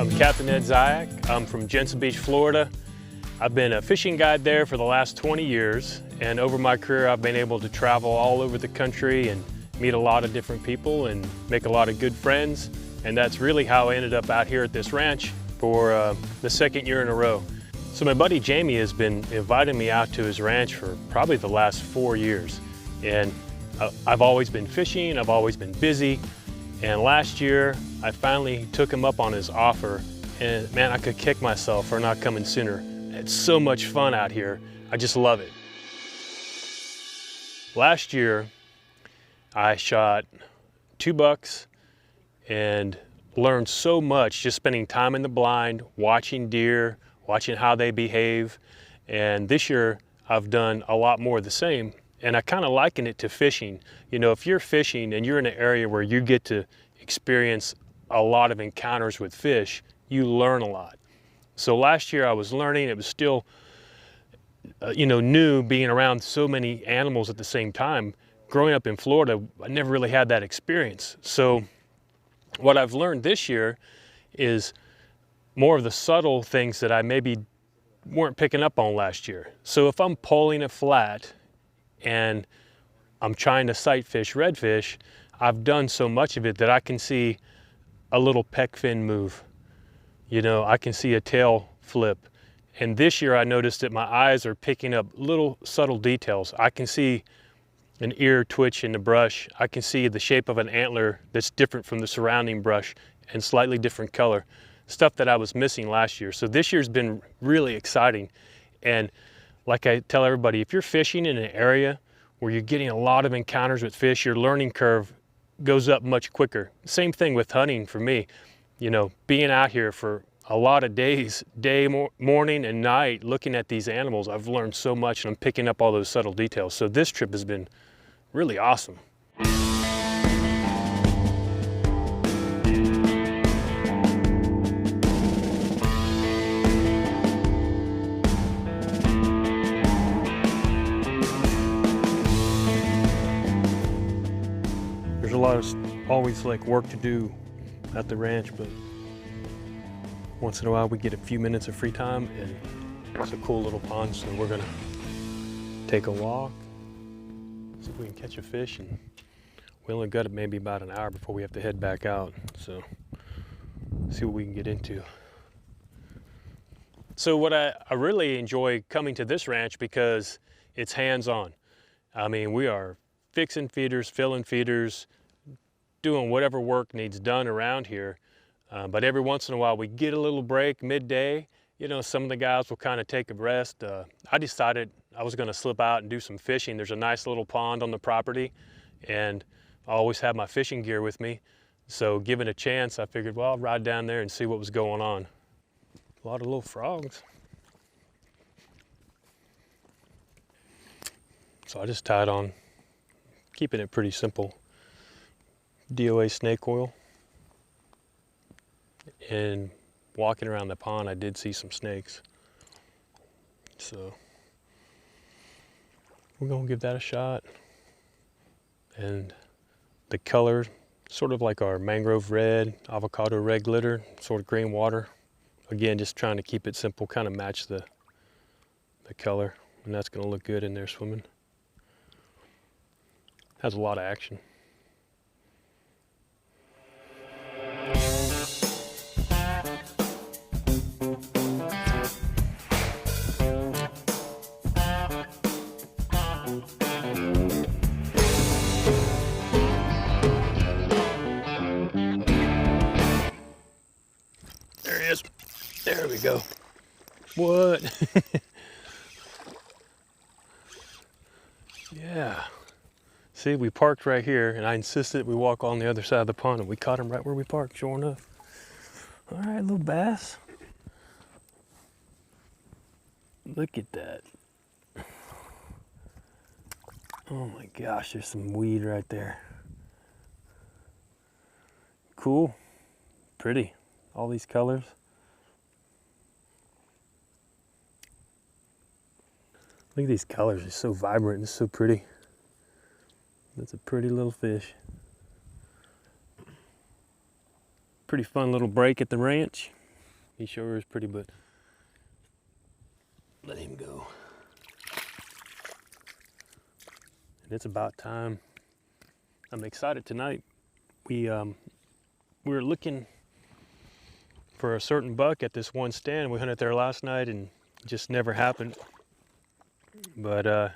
I'm Captain Ed Zayak. I'm from Jensen Beach, Florida. I've been a fishing guide there for the last 20 years, and over my career I've been able to travel all over the country and meet a lot of different people and make a lot of good friends, and that's really how I ended up out here at this ranch for the second year in a row. So my buddy Jamie has been inviting me out to his ranch for probably the last 4 years, and I've always been fishing, I've always been busy, and last year I finally took him up on his offer, and man, I could kick myself for not coming sooner. It's so much fun out here. I just love it. Last year, I shot 2 bucks and learned so much just spending time in the blind, watching deer, watching how they behave. And this year, I've done a lot more of the same. And I kind of liken it to fishing. You know, if you're fishing and you're in an area where you get to experience a lot of encounters with fish, you learn a lot. So last year I was learning, it was still, new being around so many animals at the same time. Growing up in Florida, I never really had that experience. So what I've learned this year is more of the subtle things that I maybe weren't picking up on last year. So if I'm pulling a flat and I'm trying to sight fish redfish, I've done so much of it that I can see a little peck fin move. You know, I can see a tail flip. And this year I noticed that my eyes are picking up little subtle details. I can see an ear twitch in the brush. I can see the shape of an antler that's different from the surrounding brush and slightly different color. Stuff that I was missing last year. So this year's been really exciting. And like I tell everybody, if you're fishing in an area where you're getting a lot of encounters with fish, your learning curve goes up much quicker. Same thing with hunting for me. You know, being out here for a lot of days, morning and night, looking at these animals, I've learned so much and I'm picking up all those subtle details. So this trip has been really awesome. There's a lot of always like work to do at the ranch, but once in a while we get a few minutes of free time, and it's a cool little pond, so we're gonna take a walk, see if we can catch a fish, and we only got maybe about an hour before we have to head back out, so see what we can get into. So what I really enjoy coming to this ranch because it's hands-on. I mean, we are fixing feeders, filling feeders, doing whatever work needs done around here. But every once in a while we get a little break midday. You know, some of the guys will kind of take a rest. I decided I was going to slip out and do some fishing. There's a nice little pond on the property, and I always have my fishing gear with me. So given a chance, I figured, well, I'll ride down there and see what was going on. A lot of little frogs. So I just tied on, keeping it pretty simple, DOA snake oil. And walking around the pond, I did see some snakes. So we're gonna give that a shot. And the color, sort of like our mangrove red, avocado red glitter, sort of green water. Again, just trying to keep it simple, kind of match the color. And that's gonna look good in there swimming. Has a lot of action. There we go. What? Yeah. See, we parked right here, and I insisted we walk on the other side of the pond, and we caught him right where we parked, sure enough. All right, little bass. Look at that. Oh my gosh, there's some weed right there. Cool. Pretty. All these colors. Look at these colors, it's so vibrant and so pretty. That's a pretty little fish. Pretty fun little break at the ranch. He sure is pretty, but let him go. And it's about time. I'm excited tonight. We were looking for a certain buck at this one stand. We hunted there last night and it just never happened. But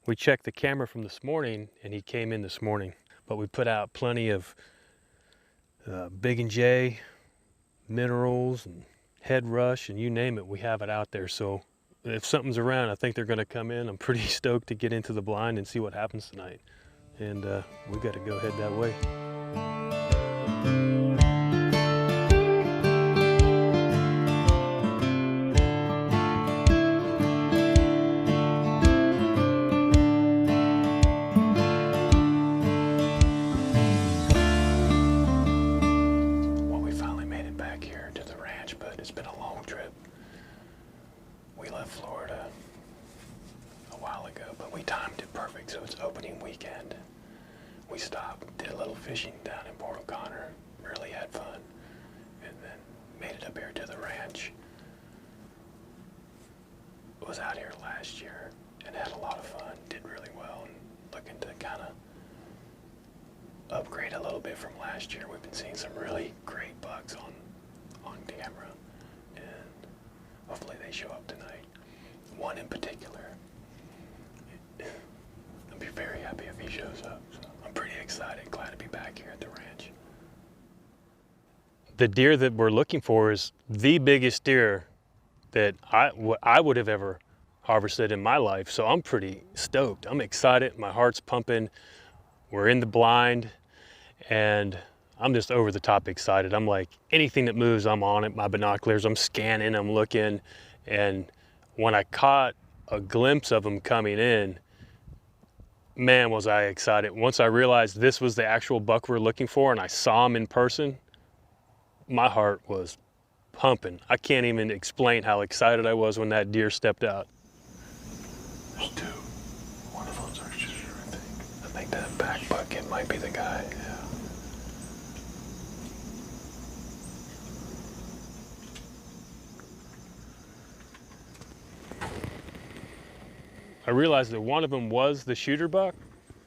we checked the camera from this morning and he came in this morning. But we put out plenty of Big and J, minerals and head rush and you name it, we have it out there. So if something's around, I think they're gonna come in. I'm pretty stoked to get into the blind and see what happens tonight. And we gotta go head that way. Florida a while ago, but we timed it perfect, so it's opening weekend. We stopped, did a little fishing down in Port O'Connor, really had fun, and then made it up here to the ranch. Was out here last year and had a lot of fun, did really well, and looking to kind of upgrade a little bit from last year. We've been seeing some really great bucks on camera, and hopefully they show up tonight. One in particular, I'll be very happy if he shows up. So I'm pretty excited, glad to be back here at the ranch. The deer that we're looking for is the biggest deer that I would have ever harvested in my life. So I'm pretty stoked. I'm excited. My heart's pumping. We're in the blind and I'm just over the top excited. I'm like, anything that moves, I'm on it. My binoculars, I'm scanning, I'm looking. And when I caught a glimpse of him coming in, man, was I excited. Once I realized this was the actual buck we're looking for and I saw him in person, my heart was pumping. I can't even explain how excited I was when that deer stepped out. There's two. One of them's our shooter, I think. I think that back bucket might be the guy, yeah. I realized that one of them was the shooter buck,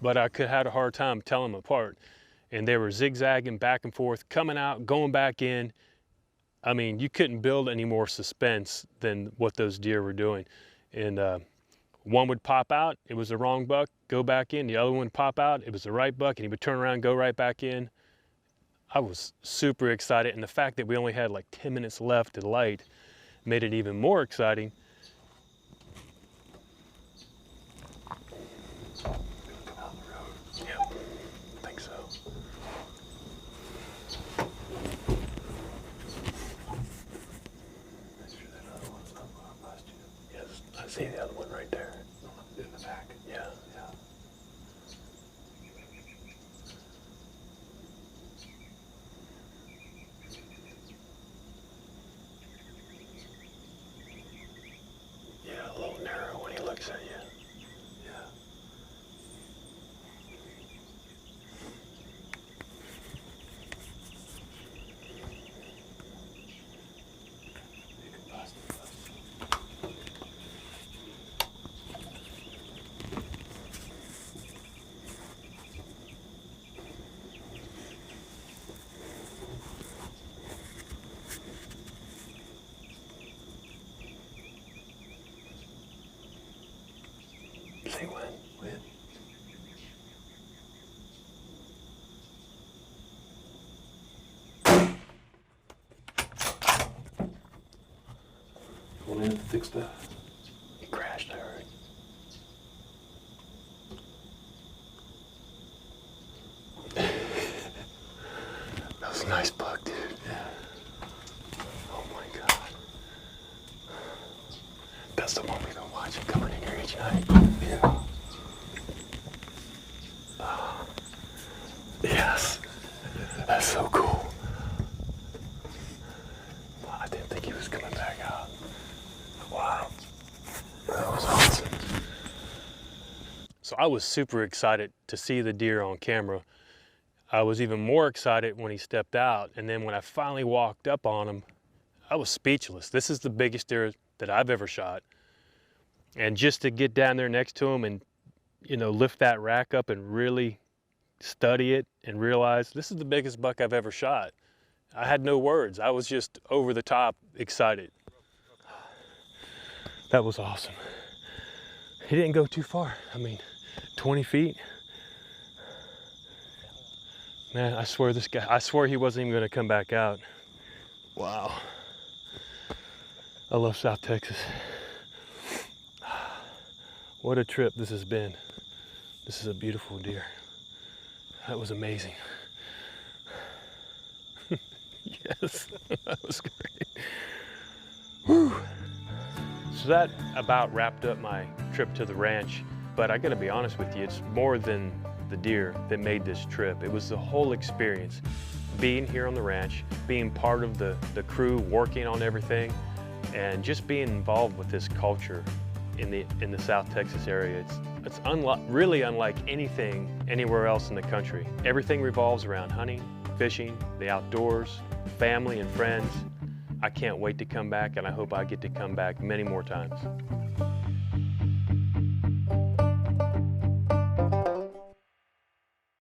but I had a hard time telling them apart. And they were zigzagging back and forth, coming out, going back in. I mean, you couldn't build any more suspense than what those deer were doing. And one would pop out, it was the wrong buck, go back in. The other one would pop out, it was the right buck, and he would turn around, go right back in. I was super excited. And the fact that we only had like 10 minutes left to light made it even more exciting. I see the other one right there. In the back? Yeah. Yeah. Yeah, a little narrow when he looks at you. Yeah. You can pass the bus. Say when? When? Went in and fixed that. He crashed, I heard. That was a nice buck, dude. Yeah. Oh my God. That's the one we've been watching coming in here each night. Yeah. Yes. That's so cool. I didn't think he was coming back out. Wow. That was awesome. So I was super excited to see the deer on camera. I was even more excited when he stepped out. And then when I finally walked up on him, I was speechless. This is the biggest deer that I've ever shot. And just to get down there next to him and, you know, lift that rack up and really study it and realize this is the biggest buck I've ever shot. I had no words. I was just over the top excited. That was awesome. He didn't go too far. I mean, 20 feet. Man, I swear I swear he wasn't even gonna come back out. Wow. I love South Texas. What a trip this has been. This is a beautiful deer. That was amazing. Yes, that was great. Whew. So that about wrapped up my trip to the ranch, but I gotta be honest with you, it's more than the deer that made this trip. It was the whole experience. Being here on the ranch, being part of the crew, working on everything, and just being involved with this culture in the South Texas area. It's really unlike anything anywhere else in the country. Everything revolves around hunting, fishing, the outdoors, family and friends. I can't wait to come back, and I hope I get to come back many more times.